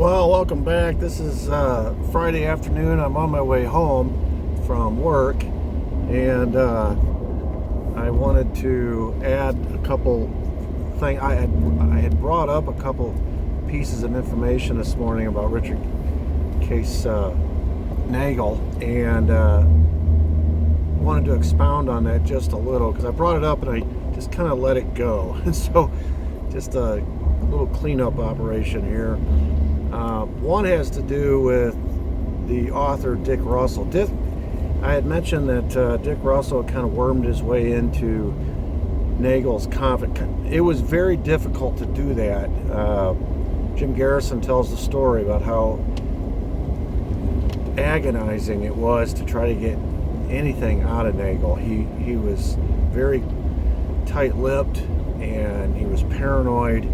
Well, welcome back. This is Friday afternoon. I'm on my way home from work, and I wanted to add a couple things. I had brought up a couple pieces of information this morning about Richard Case Nagell, and wanted to expound on that just a little because I brought it up and I just kind of let it go. And so, just a little cleanup operation here. One has to do with the author Dick Russell. I had mentioned that Dick Russell kind of wormed his way into Nagel's conflict. It was very difficult to do that. Jim Garrison tells the story about how agonizing it was to try to get anything out of Nagel. He was very tight-lipped and he was paranoid.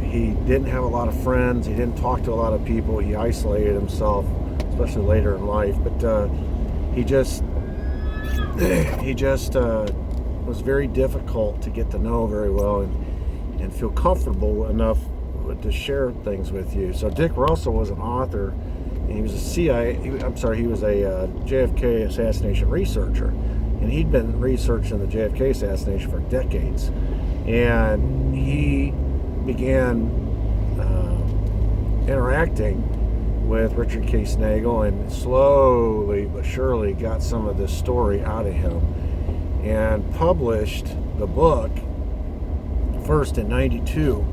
He didn't have a lot of friends. He didn't talk to a lot of people. He isolated himself, especially later in life. But he just was very difficult to get to know very well and feel comfortable enough to share things with you. So Dick Russell was an author, and he was a he was a JFK assassination researcher, and he'd been researching the JFK assassination for decades, and he began interacting with Richard Case Nagell and slowly but surely got some of this story out of him and published the book first in '92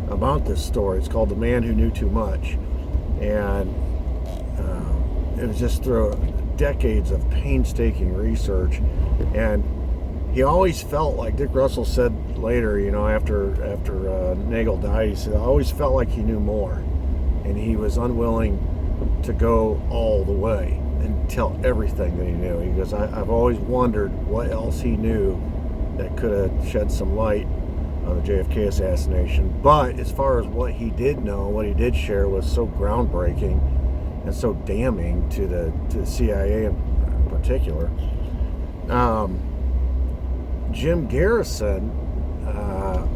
about this story. It's called The Man Who Knew Too Much, and it was just through decades of painstaking research. And he always felt like, Dick Russell said later, after Nagel died, he said, I always felt like he knew more, and he was unwilling to go all the way and tell everything that he knew. He goes, I've always wondered what else he knew that could have shed some light on the JFK assassination. But as far as what he did know, what he did share was so groundbreaking and so damning to the CIA in particular. Jim Garrison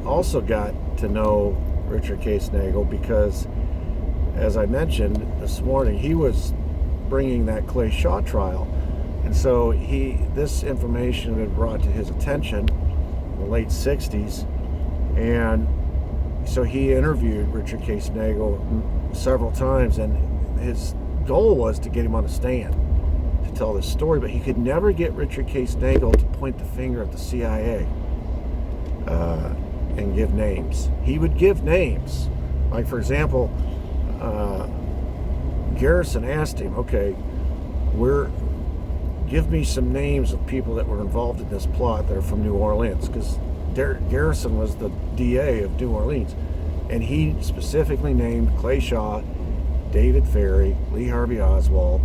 also got to know Richard Case Nagell because, as I mentioned this morning, he was bringing that Clay Shaw trial, and so this information had been brought to his attention in the late '60s, and so he interviewed Richard Case Nagell several times, and his goal was to get him on the stand to tell this story, but he could never get Richard Case Nagell to point the finger at the CIA and give names. He would give names. Like, for example, Garrison asked him, okay, give me some names of people that were involved in this plot that are from New Orleans, because Garrison was the DA of New Orleans, and he specifically named Clay Shaw, David Ferry, Lee Harvey Oswald,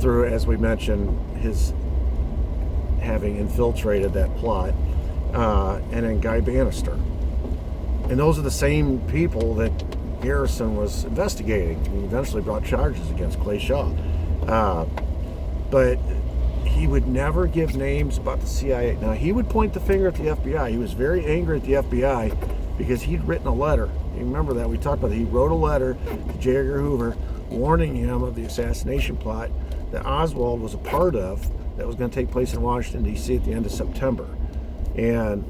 through, as we mentioned, his having infiltrated that plot, and then Guy Bannister. And those are the same people that Garrison was investigating. He eventually brought charges against Clay Shaw. But he would never give names about the CIA. Now, he would point the finger at the FBI. He was very angry at the FBI because he'd written a letter. You remember that? We talked about that. He wrote a letter to J. Edgar Hoover warning him of the assassination plot that Oswald was a part of that was going to take place in Washington, D.C. at the end of September. And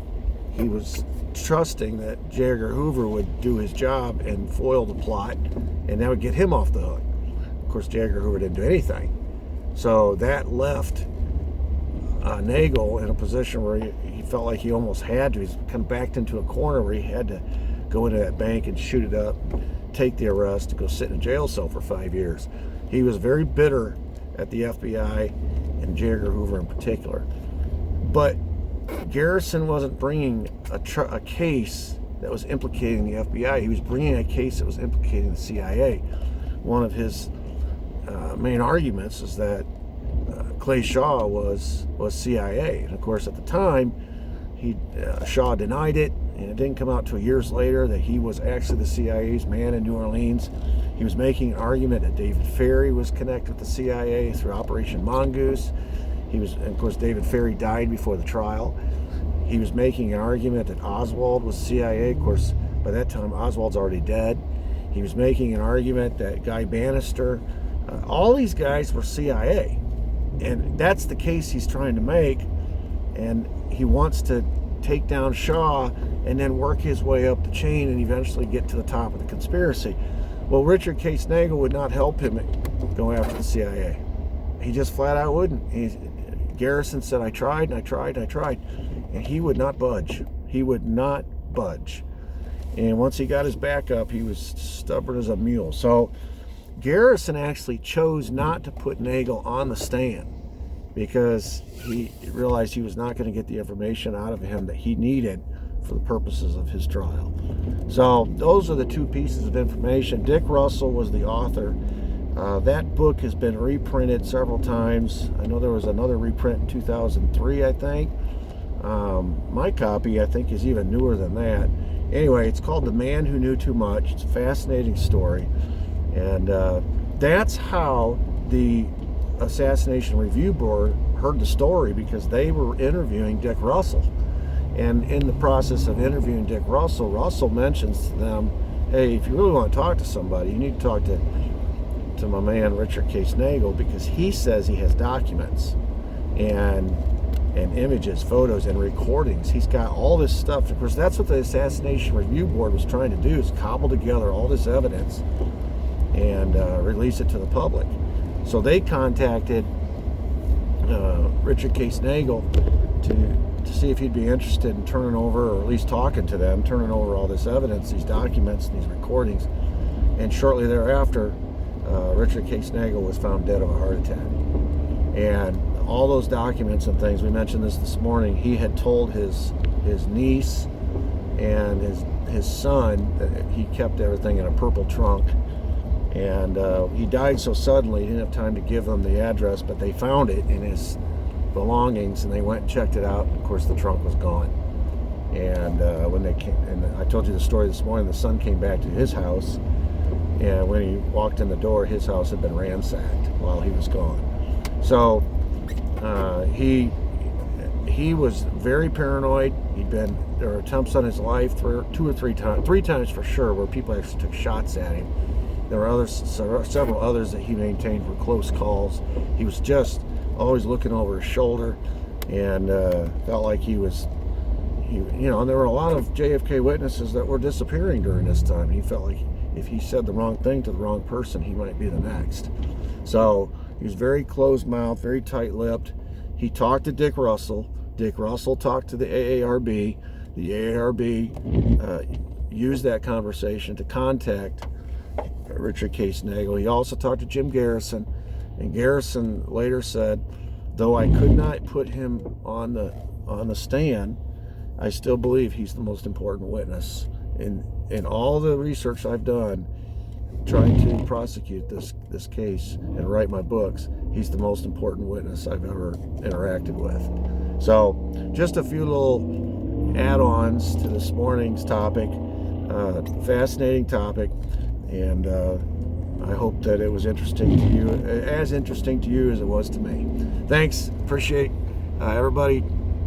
he was trusting that J. Edgar Hoover would do his job and foil the plot, and that would get him off the hook. Of course, J. Edgar Hoover didn't do anything. So that left Nagel in a position where he felt like he almost had to. He's kind of backed into a corner where he had to go into that bank and shoot it up, take the arrest, to go sit in a jail cell for 5 years. He was very bitter at the FBI and J. Edgar Hoover in particular. But Garrison wasn't bringing a case that was implicating the FBI. He was bringing a case that was implicating the CIA. One of his main arguments is that Clay Shaw was CIA. And of course, at the time, Shaw denied it, and it didn't come out till years later that he was actually the CIA's man in New Orleans. He was making an argument that David Ferry was connected with the CIA through Operation Mongoose. And of course, David Ferry died before the trial. He was making an argument that Oswald was CIA. Of course, By that time, Oswald's already dead. He was making an argument that Guy Bannister, all these guys were CIA. And that's the case he's trying to make. And he wants to take down Shaw and then work his way up the chain and eventually get to the top of the conspiracy. Well, Richard Case Nagell would not help him go after the CIA. He just flat out wouldn't. Garrison said, I tried and I tried and I tried. And he would not budge. He would not budge. And once he got his back up, he was stubborn as a mule. So Garrison actually chose not to put Nagel on the stand because he realized he was not going to get the information out of him that he needed for the purposes of his trial. So those are the two pieces of information. Dick Russell was the author. That book has been reprinted several times. I know there was another reprint in 2003, I think. My copy, I think, is even newer than that. Anyway, it's called The Man Who Knew Too Much. It's a fascinating story. And that's how the Assassination Review Board heard the story, because they were interviewing Dick Russell. And in the process of interviewing Dick Russell, Russell mentions to them, hey, if you really want to talk to somebody, you need to talk to my man Richard Case Nagell, because he says he has documents and images, photos, and recordings. He's got all this stuff. Of course, that's what the Assassination Review Board was trying to do, is cobble together all this evidence and release it to the public. So they contacted Richard Case Nagell to see if he'd be interested in turning over, or at least talking to them, turning over all this evidence, these documents, and these recordings. And shortly thereafter, Richard Case Nagell was found dead of a heart attack. And all those documents and things, we mentioned this morning, he had told his niece and his son that he kept everything in a purple trunk. And he died so suddenly, he didn't have time to give them the address, but they found it in his belongings, and they went and checked it out. Of course, the trunk was gone. And when they came, and I told you the story this morning, the son came back to his house, and when he walked in the door, his house had been ransacked while he was gone. So he was very paranoid. There were attempts on his life three times for sure, where people actually took shots at him. There were several others that he maintained were close calls. He was just always looking over his shoulder, and felt like and there were a lot of JFK witnesses that were disappearing during this time. He felt like if he said the wrong thing to the wrong person, he might be the next. So he was very closed-mouthed, very tight-lipped. He talked to Dick Russell. Dick Russell talked to the AARB. The AARB used that conversation to contact Richard Case Nagell. He also talked to Jim Garrison, and Garrison later said, though I could not put him on the stand, I still believe he's the most important witness. In all the research I've done trying to prosecute this case and write my books, he's the most important witness I've ever interacted with. So just a few little add-ons to this morning's topic. Fascinating topic, and I hope that it was interesting to you, as interesting to you as it was to me. Thanks. Appreciate everybody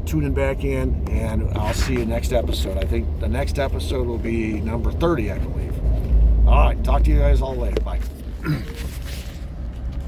tuning back in, and I'll see you next episode. I think the next episode will be number 30, I believe. All right. Talk to you guys all later. Bye.